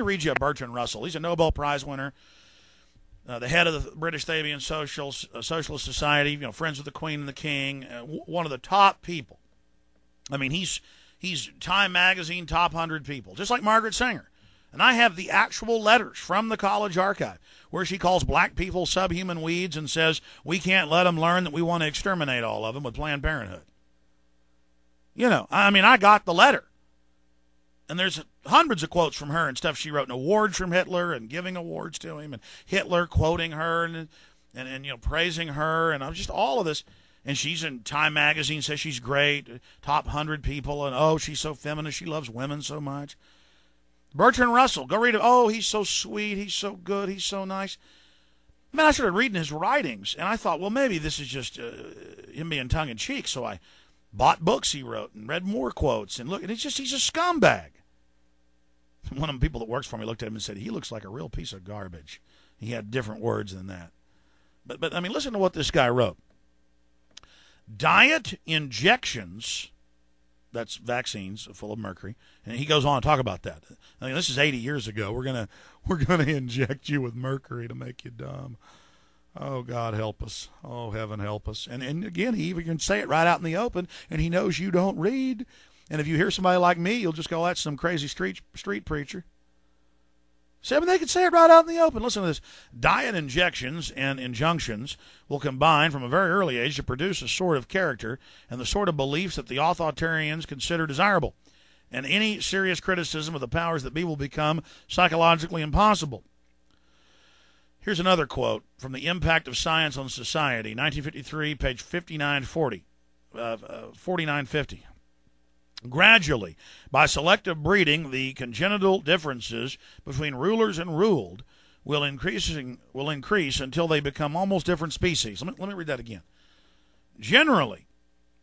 read you a Bertrand Russell. He's a Nobel Prize winner, the head of the British Fabian Socialist Society, you know, friends with the Queen and the King, one of the top people. I mean, he's Time Magazine top 100 people, just like Margaret Sanger. And I have the actual letters from the college archive where she calls black people subhuman weeds and says we can't let them learn that we want to exterminate all of them with Planned Parenthood. You know, I mean, I got the letter. And there's hundreds of quotes from her and stuff she wrote, and awards from Hitler and giving awards to him, and Hitler quoting her and you know, praising her, and just all of this. And she's in Time Magazine, says she's great, top 100 people, and oh, she's so feminist, she loves women so much. Bertrand Russell, go read it. Oh, he's so sweet, he's so good, he's so nice. Man, I started reading his writings, and I thought, well, maybe this is just him being tongue-in-cheek, so I bought books he wrote and read more quotes, and look, and he's a scumbag. One of the people that works for me looked at him and said, he looks like a real piece of garbage. He had different words than that. But I mean, listen to what this guy wrote. Diet injections, that's vaccines full of mercury, and he goes on to talk about that. I mean, this is 80 years ago. We're gonna inject you with mercury to make you dumb. Oh, God help us. Oh, heaven help us. And again, he even can say it right out in the open, and he knows you don't read. And if you hear somebody like me, you'll just go, that's some crazy street preacher. See, I mean, they can say it right out in the open. Listen to this. Diet injections and injunctions will combine from a very early age to produce a sort of character and the sort of beliefs that the authoritarians consider desirable. And any serious criticism of the powers that be will become psychologically impossible. Here's another quote from The Impact of Science on Society, 1953, page 4950. Gradually, by selective breeding, the congenital differences between rulers and ruled will increase until they become almost different species. Let me read that again. Generally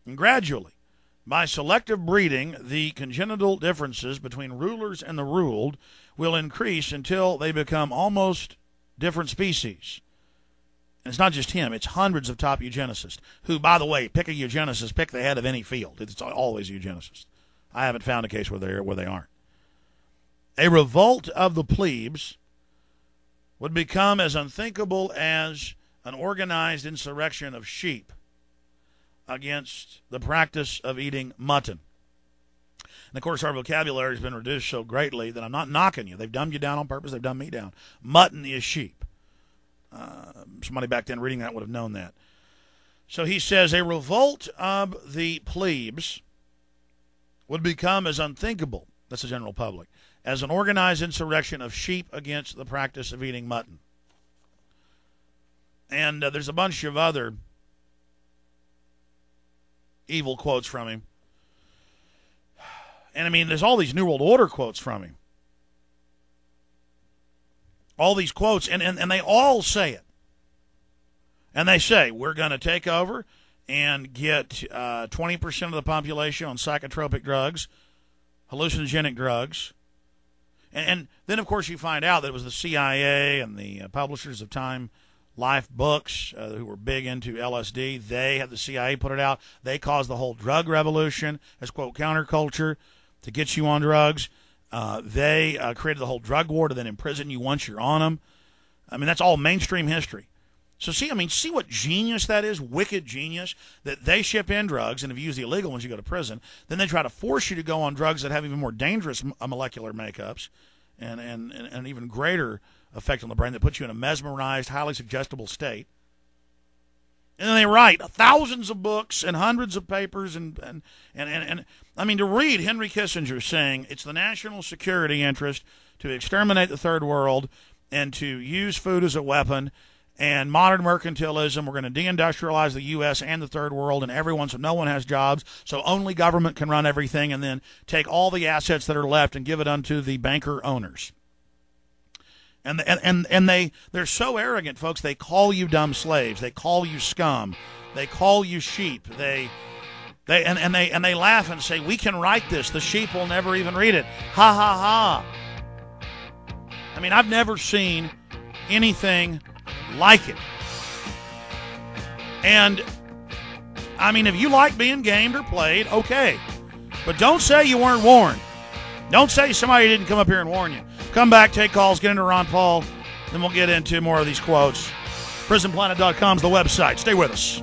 and gradually, by selective breeding, the congenital differences between rulers and the ruled will increase until they become almost different species. And it's not just him, it's hundreds of top eugenicists who, by the way, pick a eugenicist, pick the head of any field. It's always a eugenicist. I haven't found a case where they aren't. A revolt of the plebes would become as unthinkable as an organized insurrection of sheep against the practice of eating mutton. And, of course, our vocabulary has been reduced so greatly that I'm not knocking you. They've dumbed you down on purpose. They've dumbed me down. Mutton is sheep. Somebody back then reading that would have known that. So he says, a revolt of the plebes would become as unthinkable, that's the general public, as an organized insurrection of sheep against the practice of eating mutton. And there's a bunch of other evil quotes from him. And I mean, there's all these New World Order quotes from him. All these quotes, and they all say it. And they say, we're going to take over and get 20% of the population on psychotropic drugs, hallucinogenic drugs. And then, of course, you find out that it was the CIA and the publishers of Time Life books who were big into LSD. They had the CIA put it out. They caused the whole drug revolution as, quote, counterculture to get you on drugs. They created the whole drug war to then imprison you once you're on them. I mean, that's all mainstream history. So see what genius that is, wicked genius, that they ship in drugs, and if you use the illegal ones, you go to prison. Then they try to force you to go on drugs that have even more dangerous molecular makeups and even greater effect on the brain that puts you in a mesmerized, highly suggestible state. And then they write thousands of books and hundreds of papers and I mean, to read Henry Kissinger saying it's the national security interest to exterminate the third world and to use food as a weapon and modern mercantilism, we're going to deindustrialize the U.S. and the third world and everyone so no one has jobs, so only government can run everything, and then take all the assets that are left and give it unto the banker owners. And they're so arrogant, folks. They call you dumb slaves. They call you scum. They call you sheep. They laugh and say, "We can write this. The sheep will never even read it." Ha ha ha. I mean, I've never seen anything like it. And I mean, if you like being gamed or played, okay. But don't say you weren't warned. Don't say somebody didn't come up here and warn you. Come back, take calls, get into Ron Paul. Then we'll get into more of these quotes. PrisonPlanet.com is the website. Stay with us.